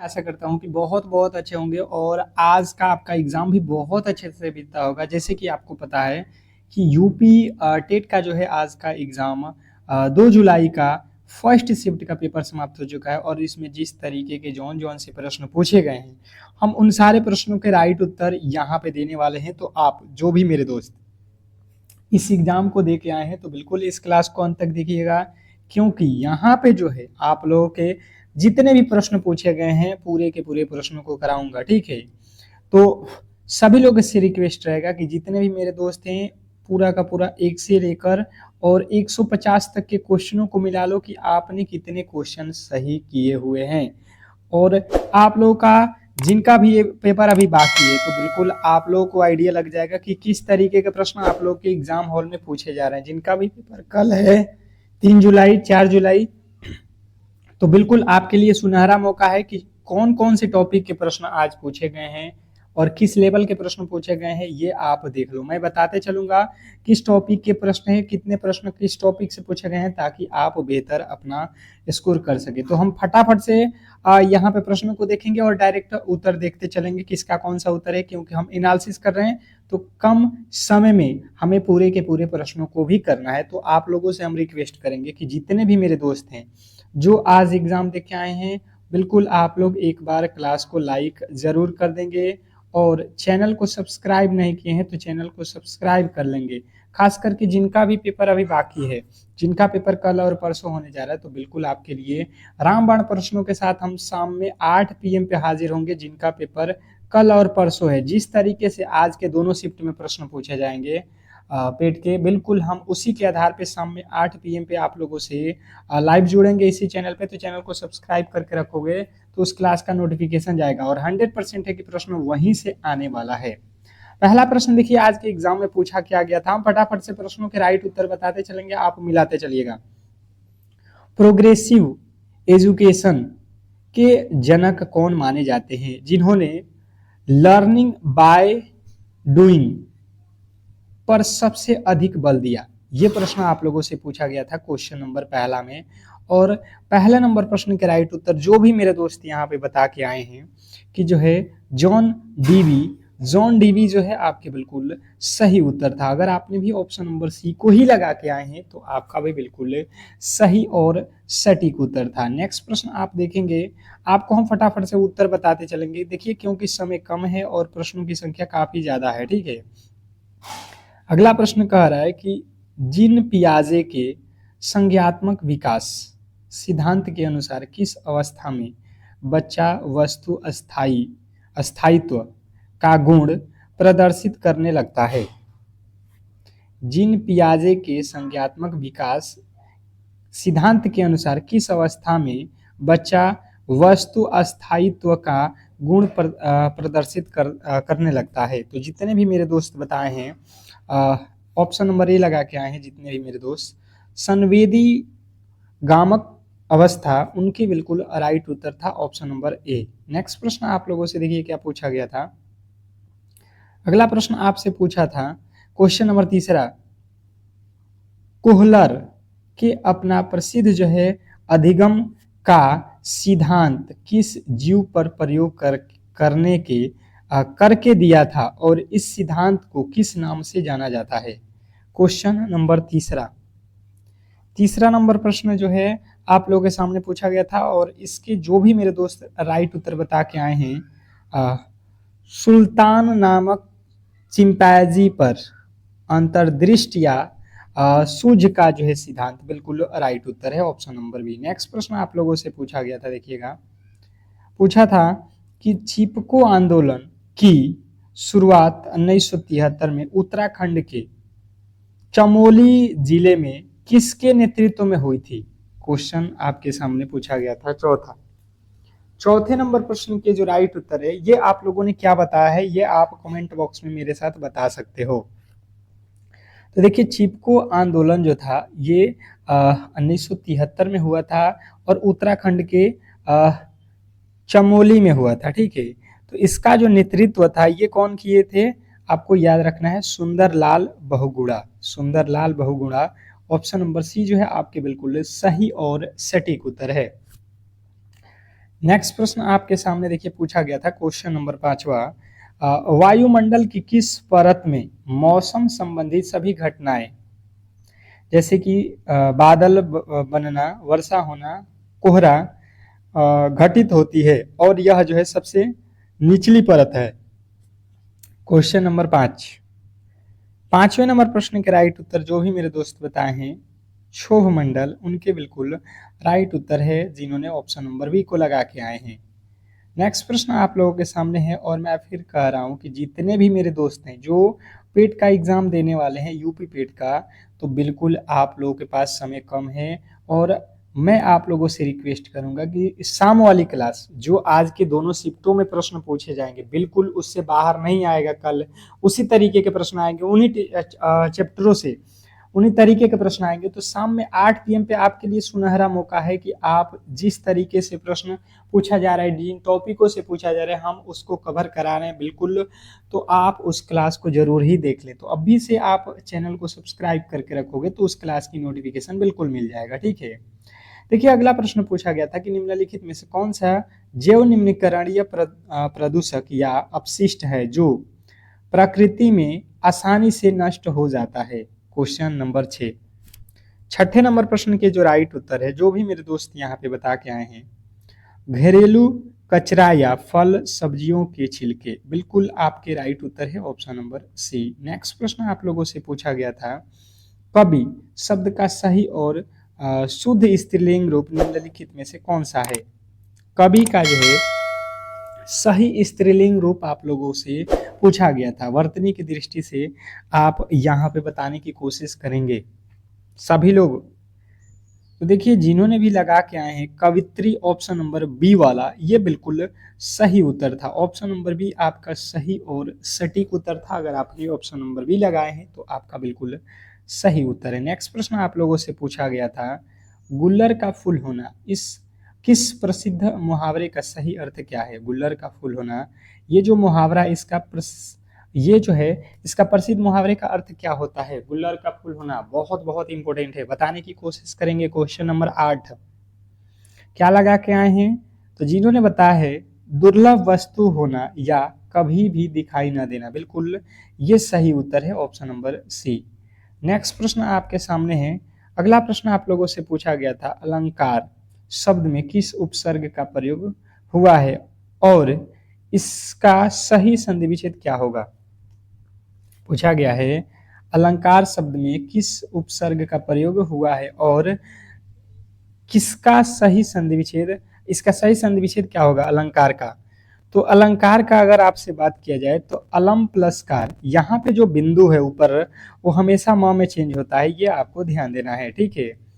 आशा करता हूँ कि बहुत बहुत अच्छे होंगे और आज का आपका एग्ज़ाम भी बहुत अच्छे से बीता होगा। जैसे कि आपको पता है कि यूपी टेट का जो है आज का एग्ज़ाम 2 जुलाई का फर्स्ट शिफ्ट का पेपर समाप्त हो चुका है और इसमें जिस तरीके के जौन-जौन से प्रश्न पूछे गए हैं, हम उन सारे प्रश्नों के राइट उत्तर यहाँ पे देने वाले हैं। तो आप जो भी मेरे दोस्त इस एग्ज़ाम को दे के आए हैं तो बिल्कुल इस क्लास को अंत तक देखिएगा, क्योंकि यहाँ पे जो है आप लोगों के जितने भी प्रश्न पूछे गए हैं पूरे के पूरे प्रश्नों को कराऊंगा, ठीक है। तो सभी लोगों से रिक्वेस्ट रहेगा कि जितने भी मेरे दोस्त हैं पूरा का पूरा 1 से लेकर और 150 तक के क्वेश्चनों को मिला लो कि आपने कितने क्वेश्चन सही किए हुए हैं। और आप लोगों का जिनका भी ये पेपर अभी बाकी है तो बिल्कुल आप लोगों को आइडिया लग जाएगा कि किस तरीके के प्रश्न आप लोग के एग्जाम हॉल में पूछे जा रहे हैं। जिनका भी पेपर कल है 3 जुलाई 4 जुलाई, तो बिल्कुल आपके लिए सुनहरा मौका है कि कौन कौन से टॉपिक के प्रश्न आज पूछे गए हैं और किस लेवल के प्रश्न पूछे गए हैं ये आप देख लो। मैं बताते चलूंगा किस टॉपिक के प्रश्न हैं, कितने प्रश्न किस टॉपिक से पूछे गए हैं, ताकि आप बेहतर अपना स्कोर कर सके। तो हम फटाफट से यहाँ पे प्रश्नों को देखेंगे और डायरेक्ट उत्तर देखते चलेंगे किसका कौन सा उत्तर है, क्योंकि हम एनालिसिस कर रहे हैं तो कम समय में हमें पूरे के पूरे प्रश्नों को भी करना है। तो आप लोगों से हम रिक्वेस्ट करेंगे कि जितने भी मेरे दोस्त हैं जो आज एग्जाम दे के आए हैं, बिल्कुल आप लोग एक बार क्लास को लाइक जरूर कर देंगे और चैनल को सब्सक्राइब नहीं किए हैं तो चैनल को सब्सक्राइब कर लेंगे। खास करके जिनका भी पेपर अभी बाकी है, जिनका पेपर कल और परसों होने जा रहा है, तो बिल्कुल आपके लिए रामबाण प्रश्नों के साथ हम शाम में 8 PM पे हाजिर होंगे। जिनका पेपर कल और परसों है, जिस तरीके से आज के दोनों शिफ्ट में प्रश्न पूछे जाएंगे पेट के, बिल्कुल हम उसी के आधार पे शाम में 8 PM पे आप लोगों से लाइव जुड़ेंगे इसी चैनल पे। तो चैनल को सब्सक्राइब करके रखोगे तो उस क्लास का नोटिफिकेशन जाएगा और 100% है कि प्रश्न वहीं से आने वाला है। पहला प्रश्न देखिए आज के एग्जाम में पूछा क्या गया था, हम फटाफट से प्रश्नों के राइट उत्तर बताते चलेंगे, आप मिलाते चलिएगा। प्रोग्रेसिव एजुकेशन के जनक कौन माने जाते हैं, जिन्होंने लर्निंग बाय डूइंग पर सबसे अधिक बल दिया? ये प्रश्न आप लोगों से पूछा गया था क्वेश्चन नंबर पहला में। और पहला नंबर प्रश्न के राइट उत्तर जो भी मेरे दोस्त यहाँ पे बता के आए हैं कि जो है जॉन डीवी, जॉन डीवी जो है आपके बिल्कुल सही उत्तर था। अगर आपने भी ऑप्शन नंबर सी को ही लगा के आए हैं तो आपका भी बिल्कुल सही और सटीक उत्तर था। नेक्स्ट प्रश्न आप देखेंगे, आपको हम फटाफट से उत्तर बताते चलेंगे। देखिए क्योंकि समय कम है और प्रश्नों की संख्या काफी ज्यादा है, ठीक है। अगला प्रश्न कह रहा है कि जीन पियाजे के संज्ञात्मक विकास सिद्धांत के अनुसार किस अवस्था में बच्चा वस्तु स्थायित्व का गुण प्रदर्शित करने लगता है? जीन पियाजे के संज्ञात्मक विकास सिद्धांत के अनुसार किस अवस्था में बच्चा वस्तु अस्थायित्व का गुण प्रदर्शित करने लगता है? तो जितने भी मेरे दोस्त बताए हैं ऑप्शन नंबर ए लगा के आए हैं, जितने भी मेरे दोस्त संवेदी गामक अवस्था, उनके बिल्कुल राइट उत्तर था ऑप्शन नंबर ए। नेक्स्ट प्रश्न आप लोगों से देखिए क्या पूछा गया था। अगला प्रश्न आपसे पूछा था क्वेश्चन नंबर तीसरा, कोहलर के अपना प्रसिद्ध जो है अधिगम का सिद्धांत किस जीव पर प्रयोग करके दिया था और इस सिद्धांत को किस नाम से जाना जाता है? क्वेश्चन नंबर तीसरा नंबर प्रश्न जो है आप लोगों के सामने पूछा गया था और इसके जो भी मेरे दोस्त राइट उत्तर बता के आए हैं, सुल्तान नामक चिंपैंजी पर अंतर्दृष्टि या सूझ का जो है सिद्धांत बिल्कुल राइट उत्तर है ऑप्शन नंबर बी। नेक्स्ट प्रश्न आप लोगों से पूछा गया था, देखिएगा पूछा था कि चिपको आंदोलन की शुरुआत 1973 में उत्तराखंड के चमोली जिले में किसके नेतृत्व में हुई थी? क्वेश्चन आपके सामने पूछा गया था चौथे नंबर प्रश्न के जो राइट उत्तर है ये आप लोगों ने क्या बताया है, ये आप कमेंट बॉक्स में मेरे साथ बता सकते हो। तो देखिए चिपको आंदोलन जो था ये 1973 में हुआ था और उत्तराखंड के चमोली में हुआ था, ठीक है। तो इसका जो नेतृत्व था ये कौन किए थे, आपको याद रखना है Sunderlal Bahuguna. Option number C जो है आपके बिल्कुल सही और सटीक उत्तर है। नेक्स्ट प्रश्न आपके सामने देखिए पूछा गया था, क्वेश्चन नंबर 5वां, वायुमंडल की किस परत में मौसम संबंधित सभी घटनाएं जैसे कि बादल बनना, वर्षा होना, कोहरा घटित होती है, और यह जो है सबसे निचली परत है। क्वेश्चन नंबर 5, 5वें नंबर प्रश्न के राइट उत्तर जो भी मेरे दोस्त बताए हैं क्षोभ मंडल, उनके बिल्कुल राइट उत्तर है जिन्होंने ऑप्शन नंबर बी को लगा के आए हैं। नेक्स्ट प्रश्न आप लोगों के सामने है, और मैं फिर कह रहा हूं कि जितने भी मेरे दोस्त हैं जो पेट का एग्जाम देने वाले हैं, यूपी पेट का, तो बिल्कुल आप लोगों के पास समय कम है, और मैं आप लोगों से रिक्वेस्ट करूंगा कि शाम वाली क्लास जो आज के दोनों शिफ्टों में प्रश्न पूछे जाएंगे बिल्कुल उससे बाहर नहीं आएगा। कल उसी तरीके के प्रश्न आएंगे, उन्हीं चैप्टरों से उन्हीं तरीके के प्रश्न आएंगे। तो शाम में 8 PM पे आपके लिए सुनहरा मौका है कि आप जिस तरीके से प्रश्न पूछा जा रहा है, जिन टॉपिकों से पूछा जा रहा है, हम उसको कवर करा रहे हैं बिल्कुल, तो आप उस क्लास को जरूर ही देख लें। तो अभी से आप चैनल को सब्सक्राइब करके रखोगे तो उस क्लास की नोटिफिकेशन बिल्कुल मिल जाएगा, ठीक है। देखिए अगला प्रश्न पूछा गया था कि निम्नलिखित में से कौन सा जैव निम्नीकरणीय प्रदूषक या अपशिष्ट है जो प्रकृति में आसानी से नष्ट हो जाता है। क्वेश्चन नंबर 6, छठे नंबर प्रश्न के जो राइट उत्तर है जो भी मेरे दोस्त यहाँ पे बता के आए हैं, घरेलू कचरा या फल सब्जियों के छिलके, बिल्कुल आपके राइट उत्तर है ऑप्शन नंबर सी। नेक्स्ट प्रश्न आप लोगों से पूछा गया था, कवि शब्द का सही और शुद्ध स्त्रीलिंग रूप निम्नलिखित में से कौन सा है। कवि का जो है सही स्त्रीलिंग रूप आप लोगों से पूछा गया था, वर्तनी की दृष्टि से आप यहाँ पे बताने की कोशिश करेंगे सभी लोग। तो देखिए जिन्होंने भी लगा के आए हैं कवित्री ऑप्शन नंबर बी वाला, ये बिल्कुल सही उत्तर था। ऑप्शन नंबर बी आपका सही और सटीक उत्तर था। अगर आपने ऑप्शन नंबर बी लगाए हैं तो आपका बिल्कुल सही उत्तर है। नेक्स्ट प्रश्न आप लोगों से पूछा गया था, गुल्लर का फूल होना इस किस प्रसिद्ध मुहावरे का सही अर्थ क्या है। गुल्लर का फूल होना, ये जो मुहावरा ये जो है इसका प्रसिद्ध मुहावरे का अर्थ क्या होता है। गुल्लर का फूल होना बहुत बहुत इंपॉर्टेंट है, बताने की कोशिश करेंगे। क्वेश्चन नंबर 8 क्या लगा के आए हैं, तो जिन्होंने बताया है दुर्लभ वस्तु होना या कभी भी दिखाई न देना, बिल्कुल ये सही उत्तर है ऑप्शन नंबर सी। नेक्स्ट प्रश्न आपके सामने है, अगला प्रश्न आप लोगों से पूछा गया था, अलंकार शब्द में किस उपसर्ग का प्रयोग हुआ है और इसका सही संधि विच्छेद क्या होगा। पूछा गया है अलंकार शब्द में किस उपसर्ग का प्रयोग हुआ है और किसका सही संधि विच्छेद, इसका सही संधि विच्छेद क्या होगा अलंकार का। तो अलंकार का अगर आपसे बात किया जाए तो अलम प्लस कार, यहाँ पे जो बिंदु है ऊपर वो हमेशा म में चेंज होता है, ये आपको ध्यान देना है, ठीक है।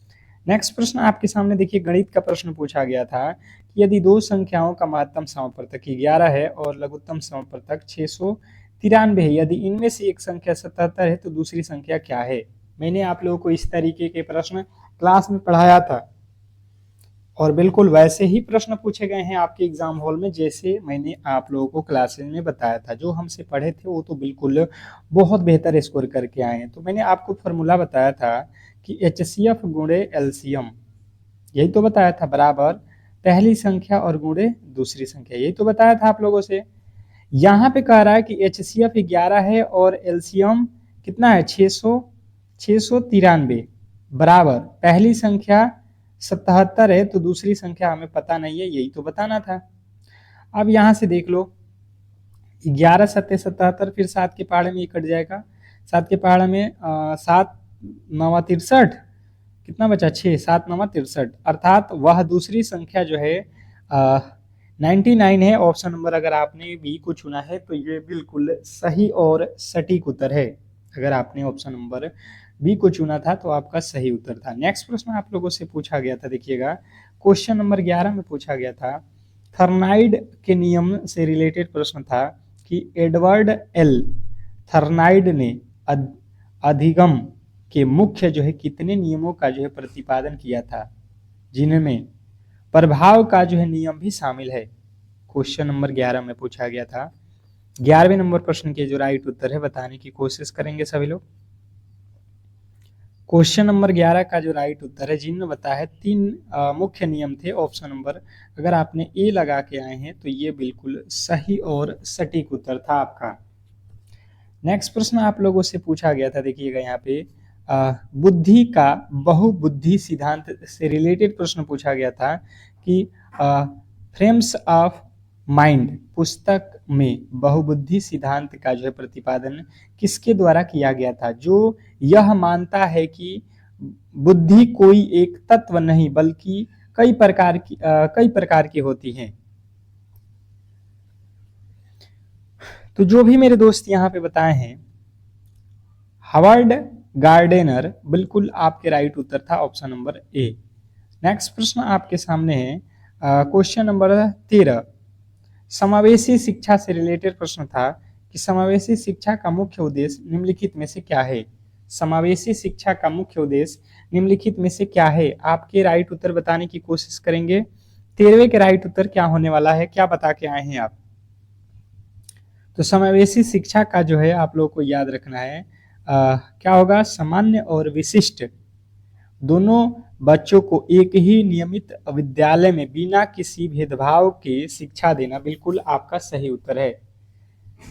नेक्स्ट प्रश्न आपके सामने देखिए गणित का प्रश्न पूछा गया था कि यदि दो संख्याओं का महत्तम समापवर्तक 11 है और लघुत्तम समापवर्तक 693 है, यदि इनमें से एक संख्या 77 है तो दूसरी संख्या क्या है। मैंने आप लोगों को इस तरीके के प्रश्न क्लास में पढ़ाया था और बिल्कुल वैसे ही प्रश्न पूछे गए हैं आपके एग्जाम हॉल में जैसे मैंने आप लोगों को क्लासेज में बताया था। जो हमसे पढ़े थे वो तो बिल्कुल बहुत बेहतर स्कोर करके आए हैं। तो मैंने आपको फॉर्मूला बताया था कि HCF गुणे LCM, यही तो बताया था, बराबर पहली संख्या और गुणे दूसरी संख्या, यही तो बताया था आप लोगों से। यहाँ पे कह रहा है कि HCF 11 है और LCM कितना है 693, बराबर पहली संख्या 77 है तो दूसरी संख्या हमें पता नहीं है, यही तो बताना था। अब यहाँ से देख लो 11 सत्ते 77, फिर 7 के पहाड़े में ये कट जाएगा, 7 के पहाड़े में 7 9 63, कितना बचा 6, 7 9 63, अर्थात वह दूसरी संख्या जो है 99 है। ऑप्शन नंबर अगर आपने बी को चुना है तो ये बिल्कुल सही और सटीक उत्तर है। अगर आपने ऑप्शन नंबर बी को चुना था तो आपका सही उत्तर था। नेक्स्ट प्रश्न आप लोगों से पूछा गया था, देखिएगा क्वेश्चन नंबर 11 में पूछा गया था, थर्नाइड के नियम से रिलेटेड प्रश्न था कि एडवर्ड एल थर्नाइड ने अधिगम के मुख्य जो है कितने नियमों का जो है प्रतिपादन किया था, जिनमें प्रभाव का जो है नियम भी शामिल है। क्वेश्चन नंबर 11 में पूछा गया था। 11वें नंबर प्रश्न के जो राइट उत्तर है बताने की कोशिश करेंगे सभी लोग। क्वेश्चन नंबर 11 का जो राइट उत्तर है, जिन्होंने बताया है 3 मुख्य नियम थे। ऑप्शन नंबर अगर आपने ए लगा के आए हैं तो ये बिल्कुल सही और सटीक उत्तर था आपका। नेक्स्ट प्रश्न आप लोगों से पूछा गया था, देखिएगा यहाँ पे बुद्धि का बहुबुद्धि सिद्धांत से रिलेटेड प्रश्न पूछा गया था कि फ्रेम्स ऑफ माइंड पुस्तक में बहुबुद्धि सिद्धांत का जो है प्रतिपादन किसके द्वारा किया गया था, जो यह मानता है कि बुद्धि कोई एक तत्व नहीं बल्कि कई प्रकार की होती हैं। तो जो भी मेरे दोस्त यहाँ पे बताए हैं, हावर्ड गार्डेनर बिल्कुल आपके राइट उत्तर था, ऑप्शन नंबर ए। नेक्स्ट प्रश्न आपके सामने है क्वेश्चन नंबर 13। समावेशी शिक्षा से रिलेटेड प्रश्न था कि समावेशी शिक्षा का मुख्य उद्देश्य निम्नलिखित में से क्या है। समावेशी शिक्षा का मुख्य उद्देश्य निम्नलिखित में से क्या है, आपके राइट उत्तर बताने की कोशिश करेंगे। 13वें के राइट उत्तर क्या होने वाला है, क्या बता के आए हैं आप। तो समावेशी शिक्षा का जो है आप लोगों को याद रखना है क्या होगा, सामान्य और विशिष्ट दोनों बच्चों को एक ही नियमित विद्यालय में बिना किसी भेदभाव के शिक्षा देना बिल्कुल आपका सही उत्तर है।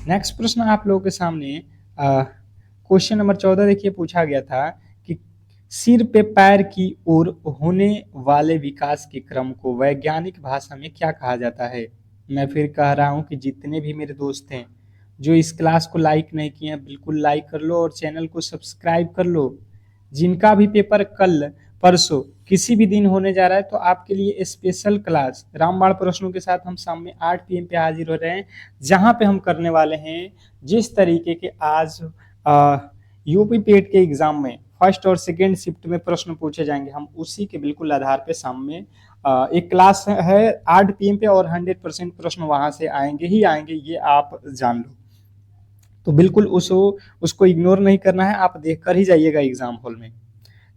नेक्स्ट प्रश्न आप लोगों के सामने क्वेश्चन नंबर 14 देखिए, पूछा गया था कि सिर पे पैर की ओर होने वाले विकास के क्रम को वैज्ञानिक भाषा में क्या कहा जाता है। मैं फिर कह रहा हूं कि जितने भी मेरे दोस्त हैं जो इस क्लास को लाइक नहीं किए हैं, बिल्कुल लाइक कर लो और चैनल को सब्सक्राइब कर लो। जिनका भी पेपर कल परसों किसी भी दिन होने जा रहा है तो आपके लिए स्पेशल क्लास रामबाण प्रश्नों के साथ हम शाम में 8 PM पे हाजिर हो रहे हैं, जहां पे हम करने वाले हैं जिस तरीके के आज यूपी पेट के एग्जाम में फर्स्ट और सेकेंड शिफ्ट में प्रश्न पूछे जाएंगे, हम उसी के बिल्कुल आधार पे शाम में एक क्लास है 8 PM पे और 100% प्रश्न वहां से आएंगे ही आएंगे, ये आप जान लो। तो बिल्कुल उसको इग्नोर नहीं करना है, आप देख कर ही जाइएगा एग्जाम हॉल में।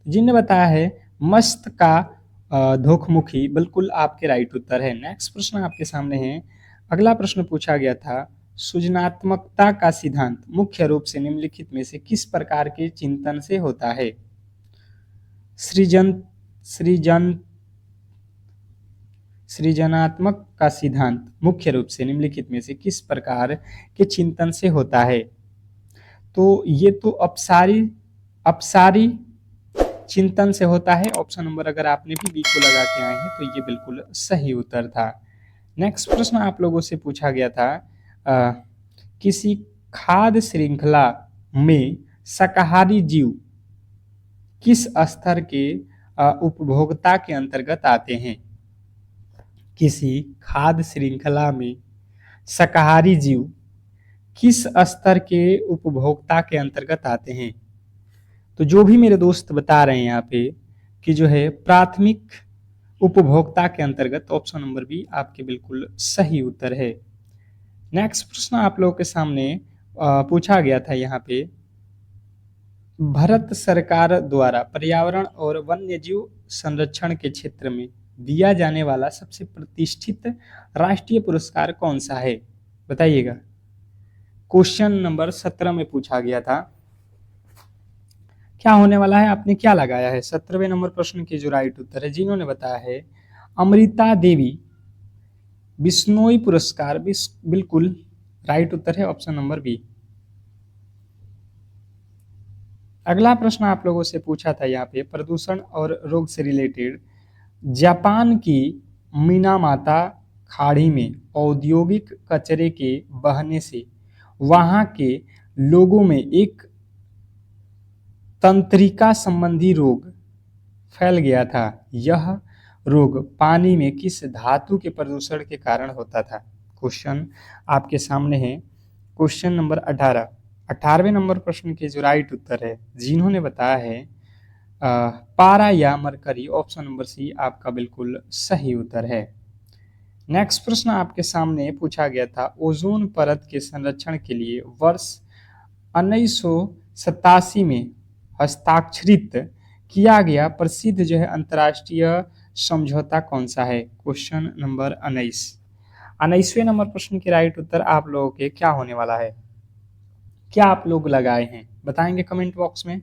जिनने बताया है मस्त का धोखमुखी बिल्कुल आपके राइट उत्तर है। नेक्स्ट प्रश्न आपके सामने है, अगला प्रश्न पूछा गया था सृजनात्मकता का सिद्धांत मुख्य रूप से निम्नलिखित में से किस प्रकार के चिंतन से होता है। सृजनात्मक का सिद्धांत मुख्य रूप से निम्नलिखित में से किस प्रकार के चिंतन से होता है। तो ये तो अपसारी चिंतन से होता है। ऑप्शन नंबर अगर आपने भी बी को लगा के आए हैं तो ये बिल्कुल सही उत्तर था। नेक्स्ट प्रश्न आप लोगों से पूछा गया था किसी खाद्य श्रृंखला में शाकाहारी जीव किस स्तर के उपभोक्ता के अंतर्गत आते हैं। किसी खाद्य श्रृंखला में शाकाहारी जीव किस स्तर के उपभोक्ता के अंतर्गत आते हैं। तो जो भी मेरे दोस्त बता रहे हैं यहाँ पे कि जो है प्राथमिक उपभोक्ता के अंतर्गत, ऑप्शन नंबर बी आपके बिल्कुल सही उत्तर है। नेक्स्ट प्रश्न आप लोगों के सामने पूछा गया था यहाँ पे भारत सरकार द्वारा पर्यावरण और वन्यजीव संरक्षण के क्षेत्र में दिया जाने वाला सबसे प्रतिष्ठित राष्ट्रीय पुरस्कार कौन सा है, बताइएगा। क्वेश्चन नंबर 17 में पूछा गया था, क्या होने वाला है, आपने क्या लगाया है। 17वें नंबर प्रश्न के जो राइट उत्तर है, जिन्होंने बताया है अमृता देवी बिश्नोई पुरस्कार, बिल्कुल राइट उत्तर है, ऑप्शन नंबर बी। अगला प्रश्न आप लोगों से पूछा था यहाँ पे प्रदूषण और रोग से रिलेटेड, जापान की मिनामाता खाड़ी में औद्योगिक कचरे के बहने से वहां के लोगों में एक तंत्रिका संबंधी रोग फैल गया था। यह रोग पानी में किस धातु के प्रदूषण के कारण होता था। क्वेश्चन आपके सामने है क्वेश्चन नंबर 18। 18वें नंबर प्रश्न के जो राइट उत्तर है, जिन्होंने बताया है पारा या मरकरी, ऑप्शन नंबर सी आपका बिल्कुल सही उत्तर है। नेक्स्ट प्रश्न आपके सामने पूछा गया था ओजोन परत के संरक्षण के लिए वर्ष 1987 में हस्ताक्षरित किया गया प्रसिद्ध जो है अंतर्राष्ट्रीय समझौता कौन सा है। क्वेश्चन नंबर 19वें नंबर प्रश्न के राइट उत्तर आप लोगों के क्या होने वाला है, क्या आप लोग लगाए हैं, बताएंगे कमेंट बॉक्स में।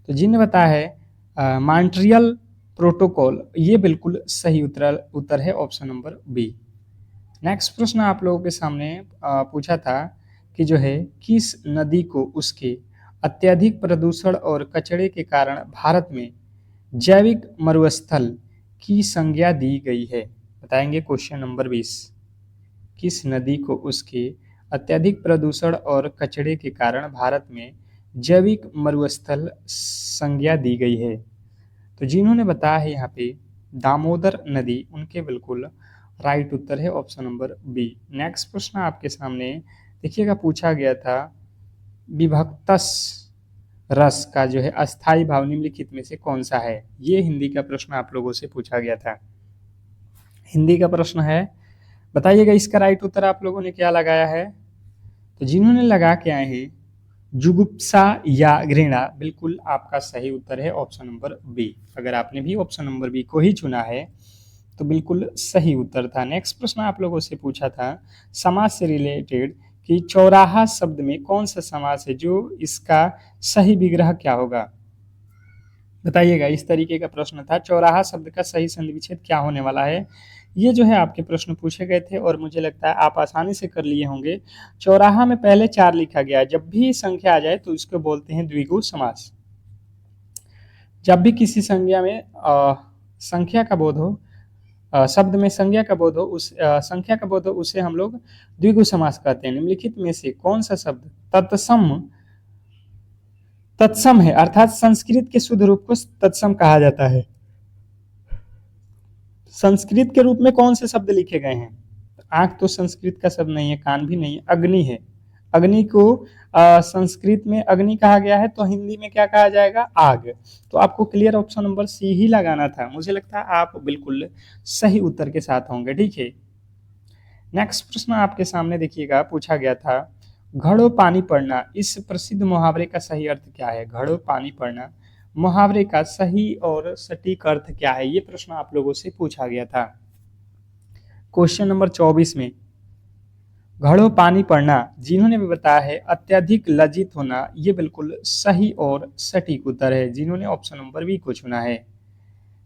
तो जिन्होंने बताया है मॉन्ट्रियल प्रोटोकॉल, ये बिल्कुल सही उत्तर है ऑप्शन नंबर बी। नेक्स्ट प्रश्न आप लोगों के सामने पूछा था कि जो है किस नदी को उसके अत्यधिक प्रदूषण और कचरे के कारण भारत में जैविक मरुस्थल की संज्ञा दी गई है? बताएंगे क्वेश्चन नंबर 20। किस नदी को उसके अत्यधिक प्रदूषण और कचरे के कारण भारत में जैविक मरुस्थल संज्ञा दी गई है? तो जिन्होंने बताया है यहाँ पे दामोदर नदी, उनके बिल्कुल राइट उत्तर है ऑप्शन नंबर बी। नेक्स्ट प्रश्न आपके सामने देखिएगा पूछा गया था, विभक्तस रस का जो है अस्थाई भाव निम्नलिखित में से कौन सा है? ये हिंदी का प्रश्न आप लोगों से पूछा गया था। हिंदी का प्रश्न है, बताइएगा इसका राइट उत्तर आप लोगों ने क्या लगाया है? तो जिन्होंने लगा के आए हैं जुगुप्सा या घृणा, बिल्कुल आपका सही उत्तर है ऑप्शन नंबर बी। अगर आपने भी ऑप्शन नंबर बी को ही चुना है तो बिल्कुल सही उत्तर था। नेक्स्ट प्रश्न आप लोगों से पूछा था समास से रिलेटेड कि चौराहा शब्द में कौन सा समास है, जो इसका सही विग्रह क्या होगा? बताइएगा, इस तरीके का प्रश्न था, चौराहा शब्द का सही संधि विच्छेद क्या होने वाला है? ये जो है आपके प्रश्न पूछे गए थे और मुझे लगता है आप आसानी से कर लिए होंगे। चौराहा में पहले 4 लिखा गया है, जब भी संख्या आ जाए तो इसको बोलते हैं द्विगु समास। जब भी किसी संज्ञा में संख्या का बोध हो, शब्द में संज्ञा का बोध हो, उस संख्या का बोध हो, उसे हम लोग द्विगु समास कहते हैं। निम्नलिखित में से कौन सा शब्द तत्सम है, अर्थात संस्कृत के शुद्ध रूप को तत्सम कहा जाता है? संस्कृत के रूप में कौन से शब्द लिखे गए हैं? आंख तो संस्कृत का शब्द नहीं है, कान भी नहीं है, अग्नि है। अग्नि को संस्कृत में अग्नि कहा गया है, तो हिंदी में क्या कहा जाएगा? आग। तो आपको क्लियर ऑप्शन नंबर सी ही लगाना था। मुझे लगता है आप बिल्कुल सही उत्तर के साथ होंगे, ठीक है। नेक्स्ट प्रश्न आपके सामने देखिएगा पूछा गया था, घड़ों पानी पड़ना, इस प्रसिद्ध मुहावरे का सही अर्थ क्या है? घड़ों पानी पड़ना मुहावरे का सही और सटीक अर्थ क्या है? ये प्रश्न आप लोगों से पूछा गया था क्वेश्चन नंबर 24 में। घड़ों पानी पड़ना, जिन्होंने भी बताया है अत्यधिक लज्जित होना, ये बिल्कुल सही और सटीक उत्तर है, जिन्होंने ऑप्शन नंबर बी को चुना है।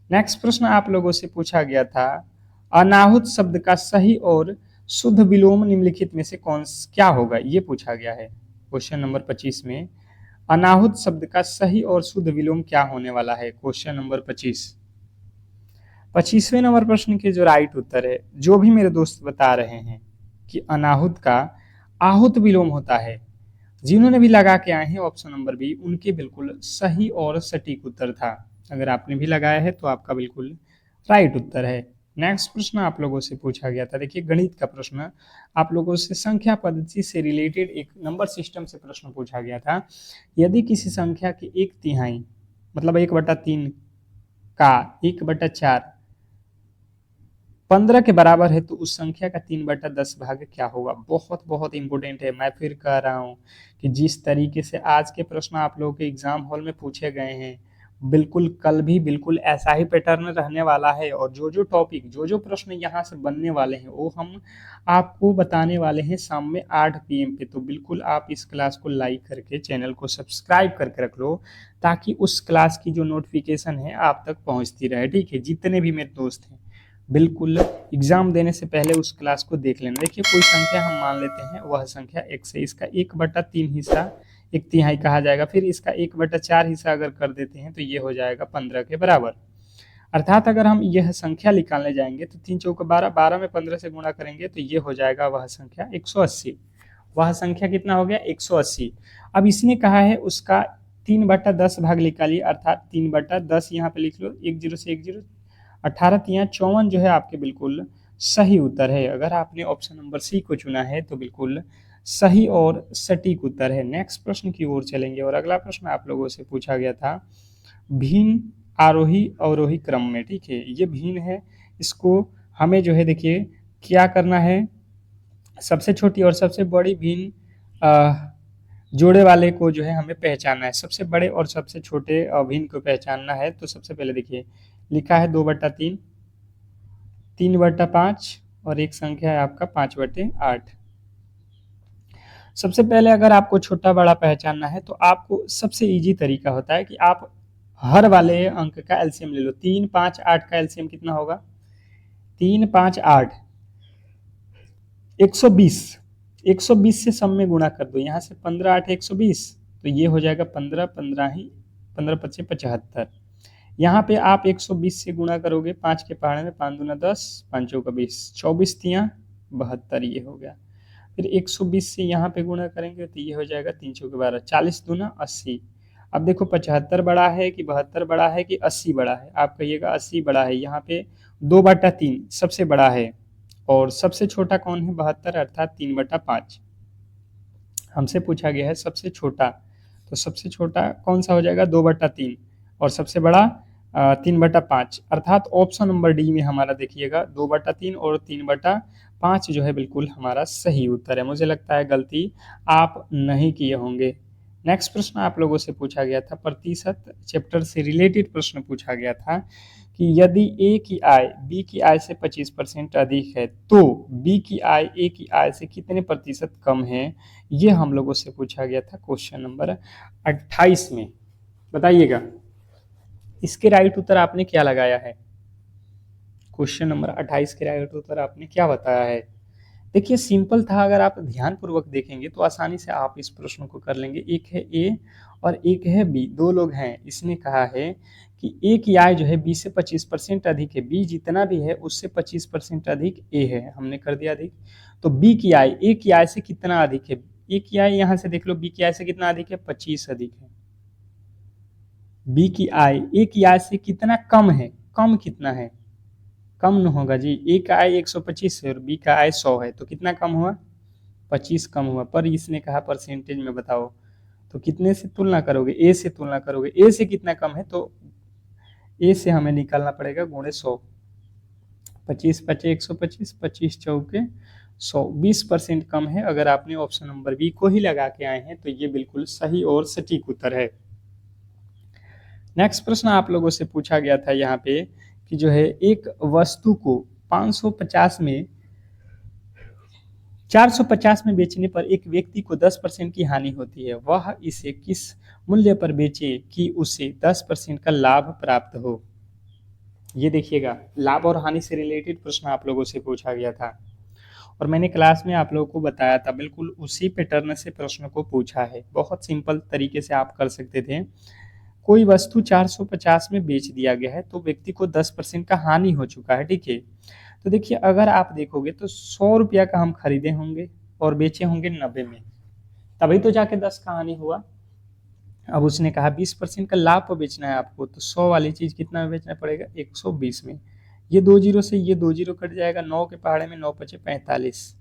नेक्स्ट प्रश्न आप लोगों से पूछा गया था, अनाहुत शब्द का सही और शुद्ध विलोम निम्नलिखित में से क्या होगा? ये पूछा गया है क्वेश्चन नंबर 25 में। अनाहुत शब्द का सही और शुद्ध विलोम क्या होने वाला है? Question number 25। 25वें नंबर प्रश्न के जो राइट उत्तर है, जो भी मेरे दोस्त बता रहे हैं कि अनाहुत का आहुत विलोम होता है, जिन्होंने भी लगा के आए हैं ऑप्शन नंबर बी, उनके बिल्कुल सही और सटीक उत्तर था। अगर आपने भी लगाया है तो आपका बिल्कुल राइट उत्तर है। नेक्स्ट प्रश्न आप लोगों से पूछा गया था, देखिए गणित का प्रश्न, आप लोगों से संख्या पद्धति से रिलेटेड एक नंबर सिस्टम से प्रश्न पूछा गया था। यदि किसी संख्या की 1/3 मतलब 1/3 का 1/4 15 के बराबर है, तो उस संख्या का 3/10 भाग क्या होगा? बहुत बहुत इंपॉर्टेंट है। मैं फिर कह रहा हूँ कि जिस तरीके से आज के प्रश्न आप लोगों के एग्जाम हॉल में पूछे गए हैं, बिल्कुल कल भी बिल्कुल ऐसा ही पैटर्न रहने वाला है, और जो जो टॉपिक, जो जो प्रश्न यहाँ से बनने वाले हैं, वो हम आपको बताने वाले हैं शाम में 8 PM पे। तो बिल्कुल आप इस क्लास को लाइक करके चैनल को सब्सक्राइब करके रख लो, ताकि उस क्लास की जो नोटिफिकेशन है आप तक पहुँचती रहे, ठीक है। जितने भी मेरे दोस्त हैं, बिल्कुल एग्जाम देने से पहले उस क्लास को देख लेना। देखिए कोई संख्या हम मान लेते हैं, वह संख्या x है, इसका 1/3 हिस्सा 1/3 कहा जाएगा, फिर इसका 1/4 हिस्सा अगर कर देते हैं तो ये हो जाएगा 15 के बराबर। अर्थात अगर हम यह संख्या निकालने जाएंगे तो 3 चौके 12, 12 में 15 से गुणा करेंगे तो ये हो जाएगा वह संख्या 180। वह संख्या कितना हो गया? 180। अब इसने कहा है उसका 3/10 भाग निकालिए, अर्थात 3/10 यहाँ पे लिख लो, 1 0 से 1 0, 18 तिया 54 जो है आपके बिल्कुल सही उत्तर है। अगर आपने ऑप्शन नंबर सी को चुना है तो बिल्कुल सही और सटीक उत्तर है। नेक्स्ट प्रश्न की ओर चलेंगे, और अगला प्रश्न आप लोगों से पूछा गया था भिन्न आरोही अवरोही क्रम में, ठीक है। ये भिन्न है, इसको हमें जो है देखिए क्या करना है, सबसे छोटी और सबसे बड़ी भिन्न जोड़े वाले को जो है हमें पहचानना है। सबसे बड़े और सबसे छोटे भिन्न को पहचानना है। तो सबसे पहले देखिए लिखा है 2/3, 3/5 और एक संख्या है आपका 5/8। सबसे पहले अगर आपको छोटा बड़ा पहचानना है तो आपको सबसे इजी तरीका होता है कि आप हर वाले अंक का एलसीएम ले लो। 3, 5, 8 का एलसीएम कितना होगा? 3, 5, 8, 120। 120 से सब में गुणा कर दो, यहाँ से 15, 8, 120, तो ये हो जाएगा 15, 15 ही 15 पच्चीस 75। यहाँ पे आप 120 से गुणा करोगे, 5 के पहाड़े में 5 दूना 10, 5 चौका 20, 24 तियाँ 72, ये हो गया। फिर 120 से यहाँ पे गुणा करेंगे तो ये हो जाएगा 3 चौके 12, 40 दूना 80। अब देखो 75 बड़ा है कि 72 बड़ा है कि 80 बड़ा है? आप कहिएगा 80 बड़ा है। यहाँ पे 2/3 सबसे बड़ा है और सबसे छोटा कौन है? 72, अर्थात 3/5 हमसे पूछा गया है सबसे छोटा, तो सबसे छोटा कौन सा हो जाएगा? 2/3 और सबसे बड़ा 3/5, अर्थात ऑप्शन नंबर डी में हमारा देखिएगा 2/3 और 3/5 जो है बिल्कुल हमारा सही उत्तर है। मुझे लगता है गलती आप नहीं किए होंगे। नेक्स्ट प्रश्न आप लोगों से पूछा गया था, प्रतिशत चैप्टर से रिलेटेड प्रश्न पूछा गया था कि यदि ए की आय बी की आय से 25% अधिक है तो बी की आय ए की आय से कितने प्रतिशत कम है? ये हम लोगों से पूछा गया था क्वेश्चन नंबर 28 में। बताइएगा इसके राइट उत्तर आपने क्या लगाया है? क्वेश्चन नंबर 28 के राइट उत्तर आपने क्या बताया है? देखिए सिंपल था, अगर आप ध्यानपूर्वक देखेंगे तो आसानी से आप इस प्रश्न को कर लेंगे। एक है ए और एक है बी, दो लोग हैं। इसने कहा है कि ए की आय जो है बी से 25% अधिक है, बी जितना भी है उससे 25% अधिक ए है, हमने कर दिया अधिक। तो बी की आय ए की आय से कितना अधिक है? ए की आय यहाँ से देख लो, बी की आय से कितना अधिक है? 25 अधिक है। बी की आय ए की आय से कितना कम है? कम कितना है? कम न होगा जी, ए का आय 125 है और बी का आय 100 है, तो कितना कम हुआ? 25 कम हुआ। पर इसने कहा परसेंटेज में बताओ, तो कितने से तुलना करोगे? ए से तुलना करोगे। ए से कितना कम है? तो ए से हमें निकालना पड़ेगा गुणे 100। 25 पचे 125, 25 चौके 100, 20% कम है। अगर आपने ऑप्शन नंबर बी को ही लगा के आए हैं तो ये बिल्कुल सही और सटीक उत्तर है। नेक्स्ट प्रश्न आप लोगों से पूछा गया था यहाँ पे कि जो है एक वस्तु को 550 में 450 में बेचने पर एक व्यक्ति को 10% की हानि होती है, वह इसे किस मूल्य पर बेचे कि उसे 10% का लाभ प्राप्त हो? ये देखिएगा लाभ और हानि से रिलेटेड प्रश्न आप लोगों से पूछा गया था और मैंने क्लास में आप लोगों को बताया था, बिल्कुल उसी पैटर्न से प्रश्न को पूछा है। बहुत सिंपल तरीके से आप कर सकते थे। कोई वस्तु 450 में बेच दिया गया है तो व्यक्ति को 10% का हानि हो चुका है, ठीक है। तो देखिए अगर आप देखोगे तो 100 रुपया का हम खरीदे होंगे और बेचे होंगे 90 में, तभी तो जाके 10 का हानि हुआ। अब उसने कहा 20% का लाभ पर बेचना है आपको, तो 100 वाली चीज कितना में बेचना पड़ेगा? 120 में। ये 2 जीरो से ये 2 जीरो कट जाएगा, 9 के पहाड़े में 9 पचे 45,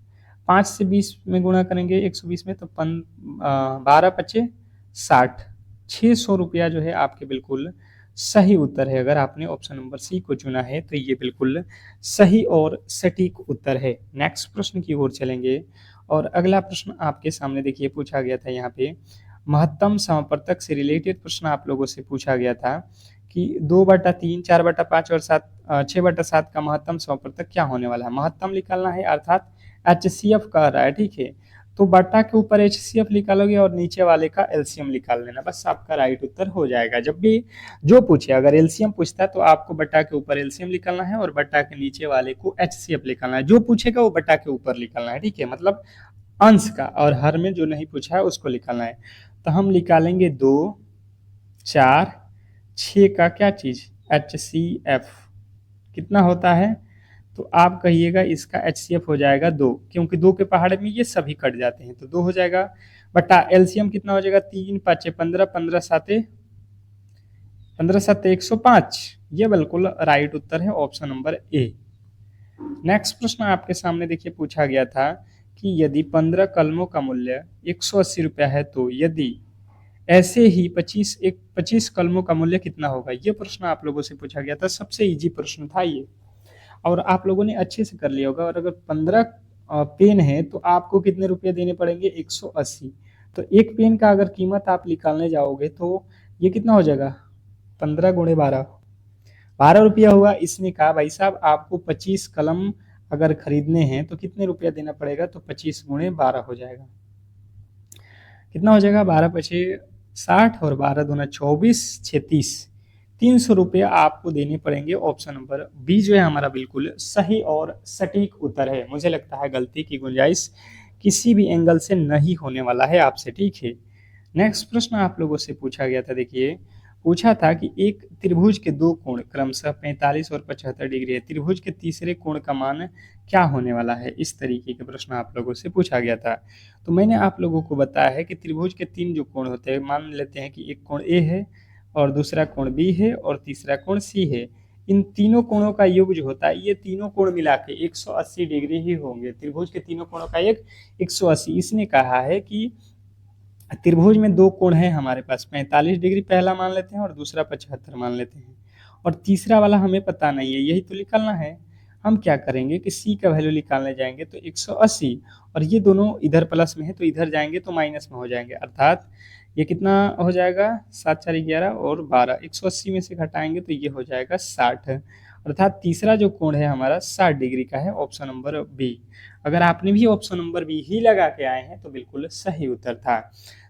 5 से 20 में गुणा करेंगे 120 में तो 12 पचे 60, 600 रुपया जो है आपके बिल्कुल सही उत्तर है। अगर आपने ऑप्शन नंबर सी को चुना है तो ये बिल्कुल सही और सटीक उत्तर है। नेक्स्ट प्रश्न की ओर चलेंगे और अगला प्रश्न आपके सामने देखिए पूछा गया था यहाँ पे महत्तम समापवर्तक से रिलेटेड प्रश्न आप लोगों से पूछा गया था कि 2/3, 4/5 और 6/7 का महत्तम समापवर्तक क्या होने वाला है? महत्तम निकालना है, अर्थात HCF कह रहा है, ठीक है। तो बट्टा के ऊपर HCF निकालोगे और नीचे वाले का LCM निकाल लेना, बस आपका राइट उत्तर हो जाएगा। जब भी जो पूछे, अगर LCM पूछता है तो आपको बट्टा के ऊपर LCM निकालना है और बट्टा के नीचे वाले को HCF निकालना है। जो पूछेगा वो बट्टा के ऊपर निकालना है, ठीक है, मतलब अंश का, और हर में जो नहीं पूछा है उसको निकालना है। तो हम निकालेंगे 2, 4, 6 का क्या चीज? HCF कितना होता है? तो आप कहिएगा इसका HCF हो जाएगा 2, क्योंकि 2 के पहाड़े में ये सभी कट जाते हैं तो 2 हो जाएगा। बटा LCM कितना हो जाएगा? 3 5 15, 15 7 105। ये बिल्कुल राइट उत्तर है, ऑप्शन नंबर ए। नेक्स्ट प्रश्न आपके सामने देखिए पूछा गया था कि यदि 15 कलमों का मूल्य 180 रुपया है तो यदि ऐसे ही 25 कलमों का मूल्य कितना होगा? ये प्रश्न आप लोगों से पूछा गया था, सबसे इजी प्रश्न था ये और आप लोगों ने अच्छे से कर लिया होगा। और अगर 15 पेन है तो आपको कितने रुपये देने पड़ेंगे? 180। तो एक पेन का अगर कीमत आप निकालने जाओगे तो ये कितना हो जाएगा? 15 गुणे 12 रुपया हुआ। इसने कहा भाई साहब आपको 25 कलम अगर खरीदने हैं तो कितने रुपया देना पड़ेगा? तो 25 गुणे 12 हो जाएगा। कितना हो जाएगा, 12×5 = 60 और 12×2 = 24, 36। 300 रुपये आपको देने पड़ेंगे। ऑप्शन नंबर बी जो है हमारा बिल्कुल सही और सटीक उत्तर है। मुझे लगता है गलती की गुंजाइश किसी भी एंगल से नहीं होने वाला है आपसे, ठीक है। नेक्स्ट प्रश्न आप लोगों से पूछा गया था, देखिए पूछा था कि एक त्रिभुज के दो कोण क्रमशः 45 और 75 डिग्री है, त्रिभुज के तीसरे कोण का मान क्या होने वाला है। इस तरीके के प्रश्न आप लोगों से पूछा गया था। तो मैंने आप लोगों को बताया है कि त्रिभुज के 3 जो कोण होते हैं, मान लेते हैं कि एक कोण ए है और दूसरा कोण बी है और तीसरा कोण सी है। इन तीनों कोणों का योग जो होता है, ये तीनों कोण मिला के 180 डिग्री ही होंगे। त्रिभुज के तीनों कोणों का योग 180। इसने कहा है कि त्रिभुज में दो कोण है हमारे पास, 45 डिग्री पहला मान लेते हैं और दूसरा 75 मान लेते हैं, और तीसरा वाला हमें पता नहीं है, यही तो निकालना है। हम क्या करेंगे कि सी का वैल्यू निकालने जाएंगे तो 180, और ये दोनों इधर प्लस में है तो इधर जाएंगे तो माइनस में हो जाएंगे, अर्थात ये कितना हो जाएगा, 7×4 = 11 और 12, 180 में से घटाएंगे तो ये हो जाएगा 60, अर्थात तीसरा जो कोण है हमारा 60 डिग्री का है। Option number B. अगर आपने भी ऑप्शन नंबर बी ही लगा के आए हैं तो बिल्कुल सही उत्तर था।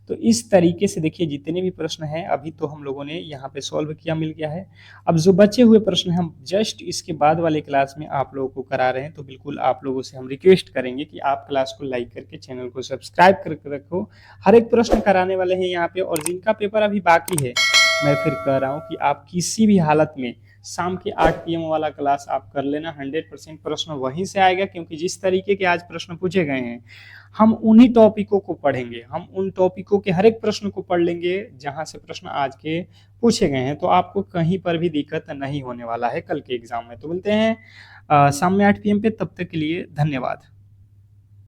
तो इस तरीके से देखिए जितने भी प्रश्न हैं अभी तो हम लोगों ने यहाँ पे सॉल्व किया, मिल गया है। अब जो बचे हुए प्रश्न हम जस्ट इसके बाद वाले क्लास में आप लोगों को करा रहे हैं, तो बिल्कुल आप लोगों से हम रिक्वेस्ट करेंगे कि आप क्लास को लाइक करके चैनल को सब्सक्राइब करके रखो। हर एक प्रश्न कराने वाले हैं यहाँ पे, और जिनका पेपर अभी बाकी है मैं फिर कह रहा हूँ कि आप किसी भी हालत में शाम के 8 PM वाला क्लास आप कर लेना। 100% प्रश्न वहीं से आएगा, क्योंकि जिस तरीके के आज प्रश्न पूछे गए हैं हम उन्हीं टॉपिकों को पढ़ेंगे, हम उन टॉपिकों के हर एक प्रश्न को पढ़ लेंगे जहां से प्रश्न आज के पूछे गए हैं, तो आपको कहीं पर भी दिक्कत नहीं होने वाला है कल के एग्जाम में। तो मिलते हैं शाम में 8 PM पे, तब तक के लिए धन्यवाद।